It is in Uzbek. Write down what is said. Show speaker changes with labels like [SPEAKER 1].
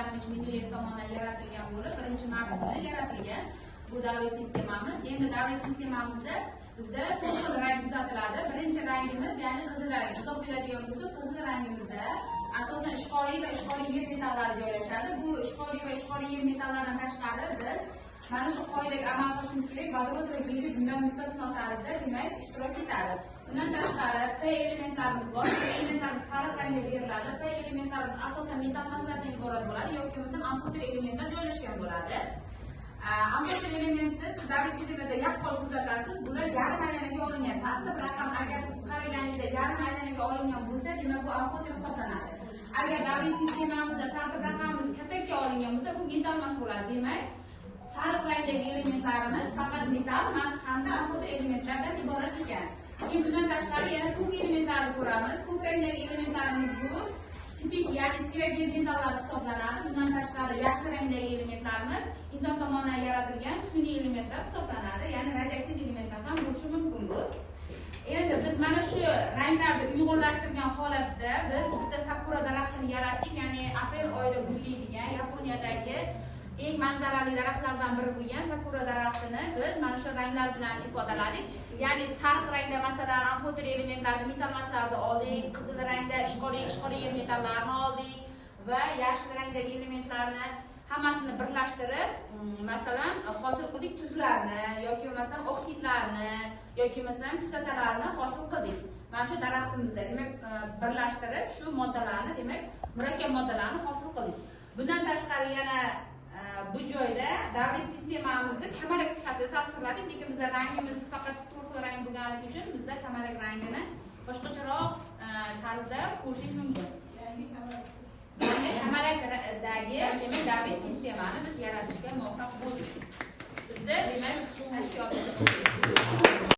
[SPEAKER 1] Vladimir Mendeleyev tomonidan yaratilgan bo'lib, birinchi marta yaratilgan bu davriy sistemamiz. Endi davriy sistemamizda bizda 9 xil rang kuzatiladi. Birinchi rangimiz, ya'ni qizil rang. Hisob beradigan bo'lsak, qizil rangimizda asosan ishqoliy va ishqoliy yer metallari joylashadi. Bu ishqoliy va ishqoliy yer metallaridan tashqari biz mana shu qoidaga amal qilishimiz kerak. Vodorod va gidrid bundan mustasno tarzda, demak, ishtirok etadi. Bundan tashqari P elementlarimiz bor. P elementlarimiz sariq rangda beriladi. P elementlarimiz asosan metall massalardan iborat bo'ladi yoki bo'lmasa amfoter elementlar joylashgan bo'ladi. Amfoter elementni siz davriy sistemada yaqqol kuzatasiz. Bular yarim aylanaga olingan. Tartib raqam agar siz qaraganingizda yarim aylanaga olingan bo'lsa, demak bu amfoter hisoblanadi. Agar davriy sistemamizda tartib raqamimiz kattaga olingan bo'lsa, bu metall massa bo'ladi. Demak, sariq rangdagi elementlarimiz faqat metall mas hamda amfoter elementlardan iborat ekan. Keyin bundan tashqari yana ko'k elementlarni ko'ramiz. Ko'k rangdagi elementlarimiz bu tipik, ya'ni sferik metallar hisoblanadi. Bundan tashqari yashil rangdagi elementlarimiz inson tomonidan yaratilgan sun'iy elementlar hisoblanadi. Ya'ni radioaktiv elementlar ham bo'lishi mumkin bu. Endi biz mana shu ranglarni uyg'unlashtirgan holatda biz bitta sakura daraxtini yaratdik. Ya'ni aprel oyida gullaydigan Yaponiyadagi eng manzarali daraxtlardan biri bo'lgan sakura daraxtini biz mana shu ranglar bilan ifodaladik. Ya'ni sariq rangda masalan amfoter elementlarni, metall massalarni oldik, qizil rangda ishqoliy yer metallarni oldik va yashil rangdagi elementlarni hammasini birlashtirib, masalan, hosil qildik tuzlarni yoki masalan oksidlarni yoki masalan kislotalarni hosil qildik. Mana shu daraxtimizda, demak, birlashtirib shu moddalarni, demak, murakkab moddalarni hosil qildik. Bundan tashqari yana bu joyda davriy sistemamizni kamalak sifatida tasvirladik, lekin bizda rangimiz faqat 4 xil rang bo'lganligi uchun bizda kamalak rangini boshqacharoq tarzda ko'rishingiz mumkin. Kamalakdagi demak davriy sistemani biz yaratishga muvaffaq bo'ldik. Bizda demak